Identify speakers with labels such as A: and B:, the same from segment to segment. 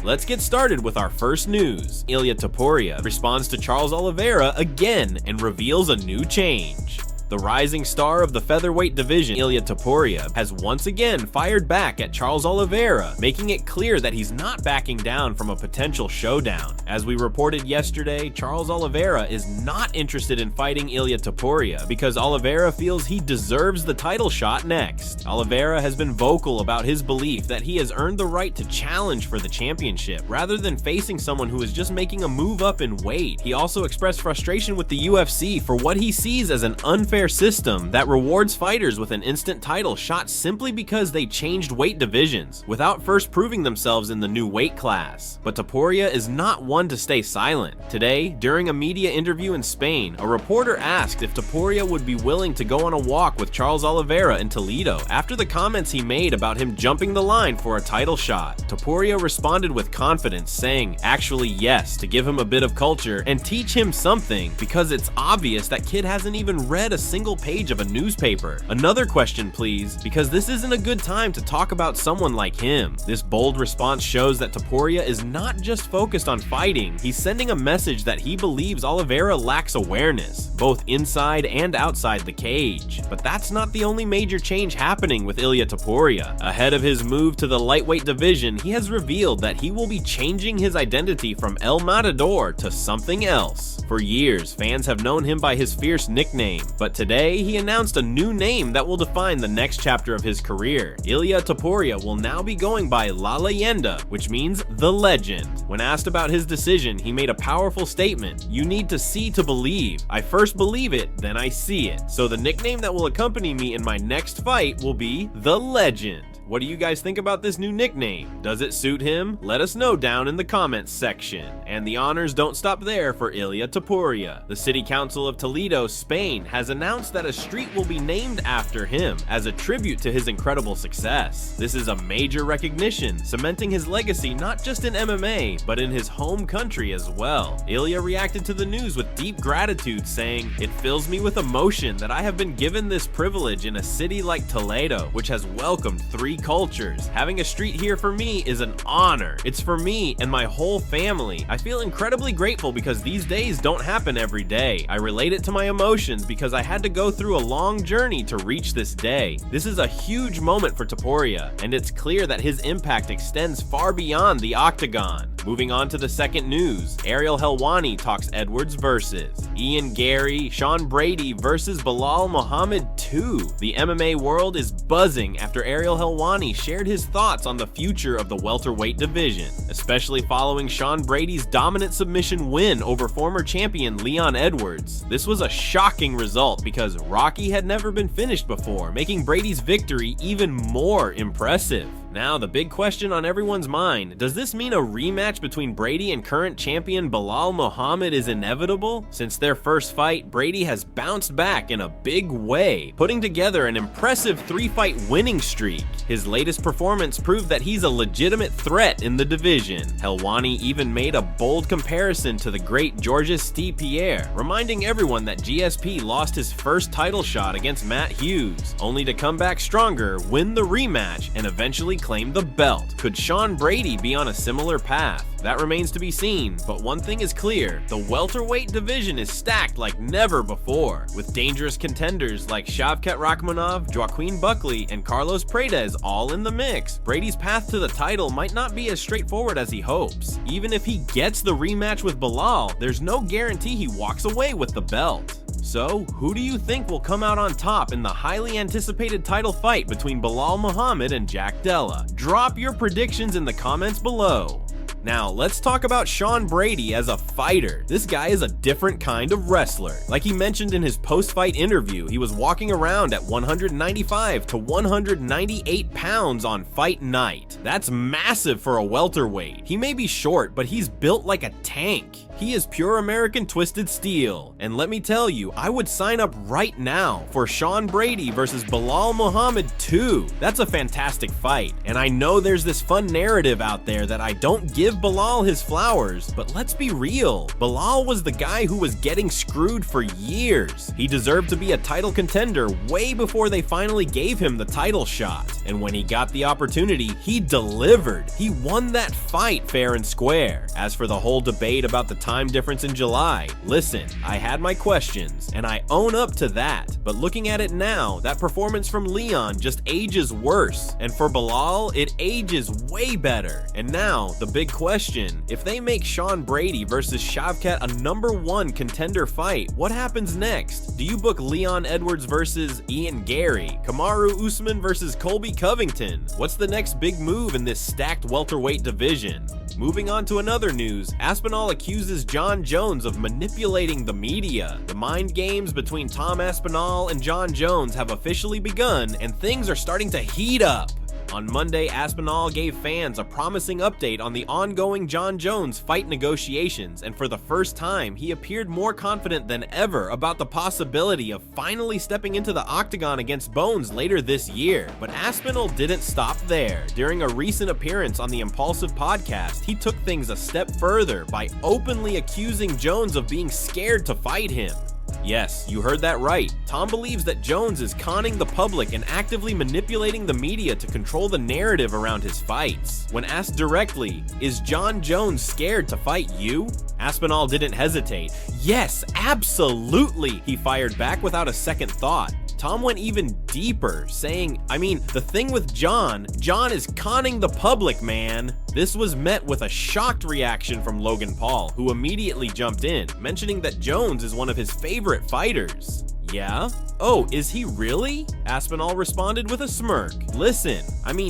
A: Let's get started with our first news. Ilia Topuria responds to Charles Oliveira again and reveals a new change. The rising star of the featherweight division, Ilia Topuria, has once again fired back at Charles Oliveira, making it clear that he's not backing down from a potential showdown. As we reported yesterday, Charles Oliveira is not interested in fighting Ilia Topuria because Oliveira feels he deserves the title shot next. Oliveira has been vocal about his belief that he has earned the right to challenge for the championship rather than facing someone who is just making a move up in weight. He also expressed frustration with the UFC for what he sees as an unfair system that rewards fighters with an instant title shot simply because they changed weight divisions without first proving themselves in the new weight class. But Topuria is not one to stay silent. Today, during a media interview in Spain, a reporter asked if Topuria would be willing to go on a walk with Charles Oliveira in Toledo after the comments he made about him jumping the line for a title shot. Topuria responded with confidence, saying, "Actually, yes, to give him a bit of culture and teach him something because it's obvious that kid hasn't even read a single page of a newspaper. Another question, please, because this isn't a good time to talk about someone like him." This bold response shows that Topuria is not just focused on fighting, he's sending a message that he believes Oliveira lacks awareness, both inside and outside the cage. But that's not the only major change happening with Ilia Topuria. Ahead of his move to the lightweight division, he has revealed that he will be changing his identity from El Matador to something else. For years, fans have known him by his fierce nickname, but today he announced a new name that will define the next chapter of his career. Ilia Topuria will now be going by La Leyenda, which means the legend. When asked about his decision, he made a powerful statement: "You need to see to believe. I first believe it, then I see it. So the nickname that will accompany me in my next fight will be the Legend." What do you guys think about this new nickname? Does it suit him? Let us know down in the comments section. And the honors don't stop there for Ilia Topuria. The City Council of Toledo, Spain, has announced that a street will be named after him as a tribute to his incredible success. This is a major recognition, cementing his legacy not just in MMA, but in his home country as well. Ilia reacted to the news with deep gratitude, saying, "It fills me with emotion that I have been given this privilege in a city like Toledo, which has welcomed three cultures. Having a street here for me is an honor. It's for me and my whole family. I feel incredibly grateful because these days don't happen every day. I relate it to my emotions because I had to go through a long journey to reach this day. This is a huge moment for Topuria, and it's clear that his impact extends far beyond the octagon." Moving on to the second news, Ariel Helwani talks Edwards versus Ian Gary, Sean Brady versus Belal Muhammad 2. The MMA world is buzzing after Ariel Helwani shared his thoughts on the future of the welterweight division, especially following Sean Brady's dominant submission win over former champion Leon Edwards. This was a shocking result because Rocky had never been finished before, making Brady's victory even more impressive. Now, the big question on everyone's mind, does this mean a rematch between Brady and current champion Belal Muhammad is inevitable? Since their first fight, Brady has bounced back in a big way, putting together an impressive 3-fight winning streak. His latest performance proved that he's a legitimate threat in the division. Helwani even made a bold comparison to the great Georges St-Pierre, reminding everyone that GSP lost his first title shot against Matt Hughes, only to come back stronger, win the rematch, and eventually claim the belt. Could Sean Brady be on a similar path? That remains to be seen, but one thing is clear, the welterweight division is stacked like never before, with dangerous contenders like Shavkat Rakhmonov, Joaquin Buckley, and Carlos Paredes all in the mix. Brady's path to the title might not be as straightforward as he hopes. Even if he gets the rematch with Belal, there's no guarantee he walks away with the belt. So, who do you think will come out on top in the highly anticipated title fight between Belal Muhammad and Jack Della? Drop your predictions in the comments below. Now, let's talk about Sean Brady as a fighter. This guy is a different kind of wrestler. Like he mentioned in his post-fight interview, he was walking around at 195 to 198 pounds on fight night. That's massive for a welterweight. He may be short, but he's built like a tank. He is pure American twisted steel. And let me tell you, I would sign up right now for Sean Brady versus Belal Muhammad 2. That's a fantastic fight. And I know there's this fun narrative out there that I don't give give Belal his flowers, but let's be real. Belal was the guy who was getting screwed for years. He deserved to be a title contender way before they finally gave him the title shot. And when he got the opportunity, he delivered. He won that fight fair and square. As for the whole debate about the time difference in July, listen, I had my questions, and I own up to that. But looking at it now, that performance from Leon just ages worse. And for Belal, it ages way better. And now, the big question, if they make Sean Brady versus Shavkat a #1 contender fight, what happens next? Do you book Leon Edwards versus Ian Gary? Kamaru Usman versus Colby Covington? What's the next big move in this stacked welterweight division? Moving on to another news, Aspinall accuses Jon Jones of manipulating the media. The mind games between Tom Aspinall and Jon Jones have officially begun, and things are starting to heat up. On Monday, Aspinall gave fans a promising update on the ongoing Jon Jones fight negotiations, and for the first time, he appeared more confident than ever about the possibility of finally stepping into the octagon against Bones later this year. But Aspinall didn't stop there. During a recent appearance on the Impulsive podcast, he took things a step further by openly accusing Jones of being scared to fight him. Yes, you heard that right. Tom believes that Jones is conning the public and actively manipulating the media to control the narrative around his fights. When asked directly, is Jon Jones scared to fight you? Aspinall didn't hesitate. Yes, absolutely, he fired back without a second thought. Tom went even deeper, saying, the thing with Jon is conning the public, man. This was met with a shocked reaction from Logan Paul, who immediately jumped in, mentioning that Jones is one of his favorite fighters. Yeah? Oh, is he really? Aspinall responded with a smirk. Listen,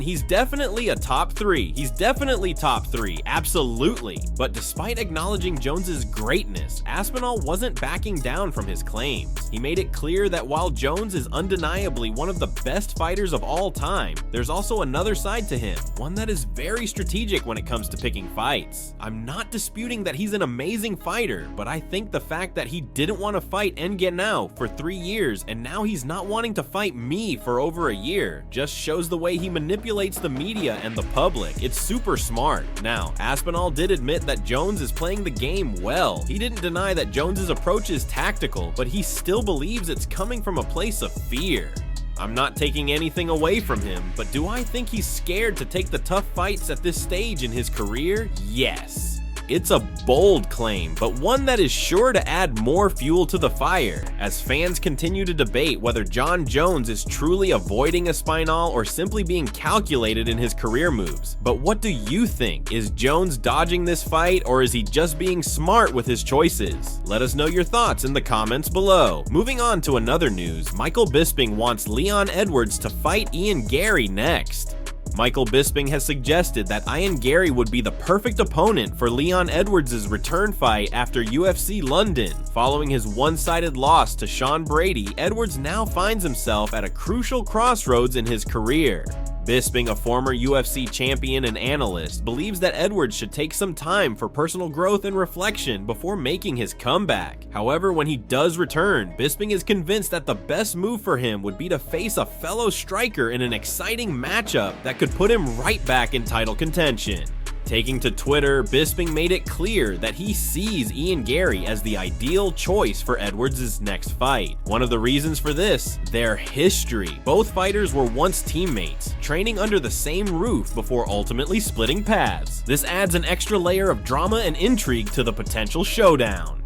A: he's definitely a top 3. He's definitely top 3, absolutely. But despite acknowledging Jones's greatness, Aspinall wasn't backing down from his claims. He made it clear that while Jones is undeniably one of the best fighters of all time, there's also another side to him, one that is very strategic when it comes to picking fights. I'm not disputing that he's an amazing fighter, but I think the fact that he didn't want to fight Ngannou for 3 years and now he's not wanting to fight me for over a year just shows the way he manipulates the media and the public. It's super smart. Now, Aspinall did admit that Jones is playing the game well. He didn't deny that Jones's approach is tactical, but he still believes it's coming from a place of fear. I'm not taking anything away from him, but do I think he's scared to take the tough fights at this stage in his career? Yes. It's a bold claim, but one that is sure to add more fuel to the fire, as fans continue to debate whether Jon Jones is truly avoiding Aspinall or simply being calculated in his career moves. But what do you think? Is Jones dodging this fight, or is he just being smart with his choices? Let us know your thoughts in the comments below. Moving on to another news, Michael Bisping wants Leon Edwards to fight Ian Gary next. Michael Bisping has suggested that Ian Gary would be the perfect opponent for Leon Edwards' return fight after UFC London. Following his one-sided loss to Sean Brady, Edwards now finds himself at a crucial crossroads in his career. Bisping, a former UFC champion and analyst, believes that Edwards should take some time for personal growth and reflection before making his comeback. However, when he does return, Bisping is convinced that the best move for him would be to face a fellow striker in an exciting matchup that could put him right back in title contention. Taking to Twitter, Bisping made it clear that he sees Ian Gary as the ideal choice for Edwards' next fight. One of the reasons for this, their history. Both fighters were once teammates, training under the same roof before ultimately splitting paths. This adds an extra layer of drama and intrigue to the potential showdown.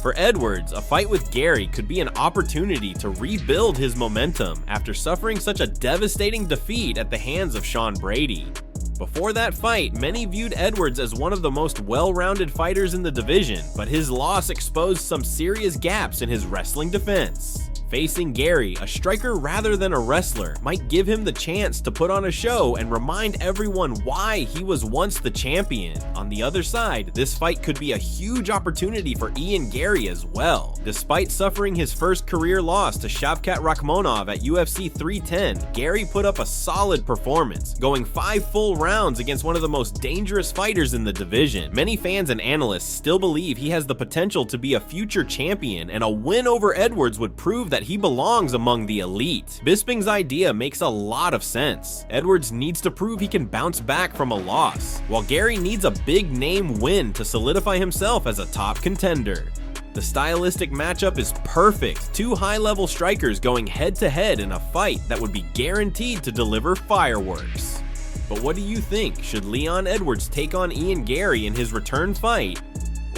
A: For Edwards, a fight with Gary could be an opportunity to rebuild his momentum after suffering such a devastating defeat at the hands of Sean Brady. Before that fight, many viewed Edwards as one of the most well-rounded fighters in the division, but his loss exposed some serious gaps in his wrestling defense. Facing Gary, a striker rather than a wrestler, might give him the chance to put on a show and remind everyone why he was once the champion. On the other side, this fight could be a huge opportunity for Ian Gary as well. Despite suffering his first career loss to Shavkat Rakhmonov at UFC 310, Gary put up a solid performance, going 5 full rounds against one of the most dangerous fighters in the division. Many fans and analysts still believe he has the potential to be a future champion, and a win over Edwards would prove that that he belongs among the elite. Bisping's idea makes a lot of sense. Edwards needs to prove he can bounce back from a loss, while Gary needs a big name win to solidify himself as a top contender. The stylistic matchup is perfect, two high-level strikers going head-to-head in a fight that would be guaranteed to deliver fireworks. But what do you think? Should Leon Edwards take on Ian Gary in his return fight?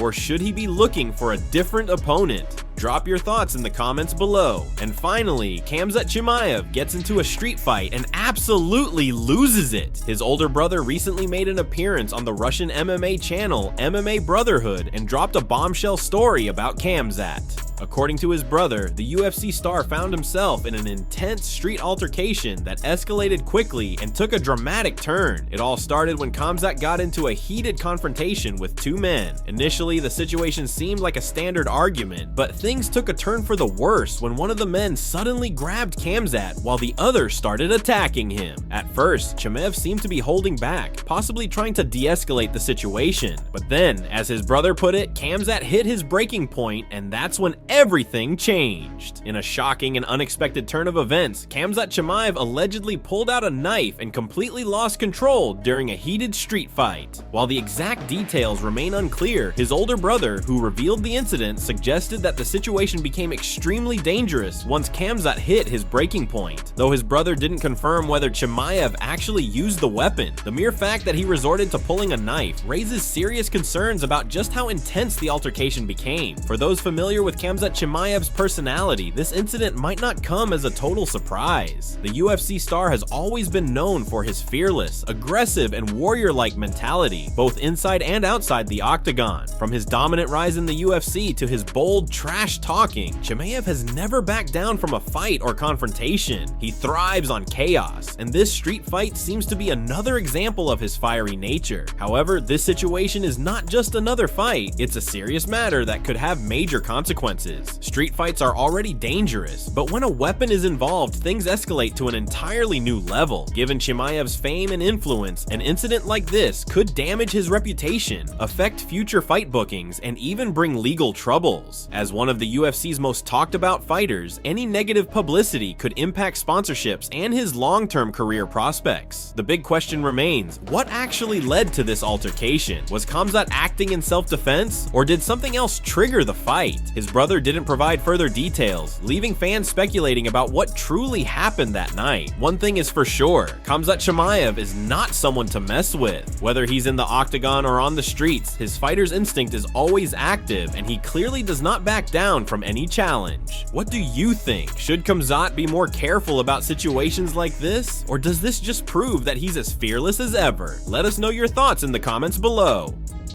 A: Or should he be looking for a different opponent? Drop your thoughts in the comments below. And finally, Khamzat Chimaev gets into a street fight and absolutely loses it. His older brother recently made an appearance on the Russian MMA channel MMA Brotherhood and dropped a bombshell story about Khamzat. According to his brother, the UFC star found himself in an intense street altercation that escalated quickly and took a dramatic turn. It all started when Khamzat got into a heated confrontation with two men. Initially, the situation seemed like a standard argument, but things took a turn for the worse when one of the men suddenly grabbed Khamzat while the other started attacking him. At first, Chimaev seemed to be holding back, possibly trying to de-escalate the situation. But then, as his brother put it, Khamzat hit his breaking point, and that's when everything changed. In a shocking and unexpected turn of events, Khamzat Chimaev allegedly pulled out a knife and completely lost control during a heated street fight. While the exact details remain unclear, his older brother, who revealed the incident, suggested that the situation became extremely dangerous once Khamzat hit his breaking point. Though his brother didn't confirm whether Chimaev actually used the weapon, the mere fact that he resorted to pulling a knife raises serious concerns about just how intense the altercation became. For those familiar with Khamzat Chimaev's personality, this incident might not come as a total surprise. The UFC star has always been known for his fearless, aggressive, and warrior-like mentality, both inside and outside the octagon. From his dominant rise in the UFC to his bold trash talking, Chimaev has never backed down from a fight or confrontation. He thrives on chaos, and this street fight seems to be another example of his fiery nature. However, this situation is not just another fight, it's a serious matter that could have major consequences. Street fights are already dangerous, but when a weapon is involved, things escalate to an entirely new level. Given Chimaev's fame and influence, an incident like this could damage his reputation, affect future fight bookings, and even bring legal troubles. As one of the UFC's most talked about fighters, any negative publicity could impact sponsorships and his long-term career prospects. The big question remains, what actually led to this altercation? Was Khamzat acting in self-defense, or did something else trigger the fight? His brother didn't provide further details, leaving fans speculating about what truly happened that night. One thing is for sure, Khamzat Chimaev is not someone to mess with. Whether he's in the octagon or on the streets, his fighter's instinct is always active, and he clearly does not back down from any challenge. What do you think? Should Khamzat be more careful about situations like this, or does this just prove that he's as fearless as ever? Let us know your thoughts in the comments below.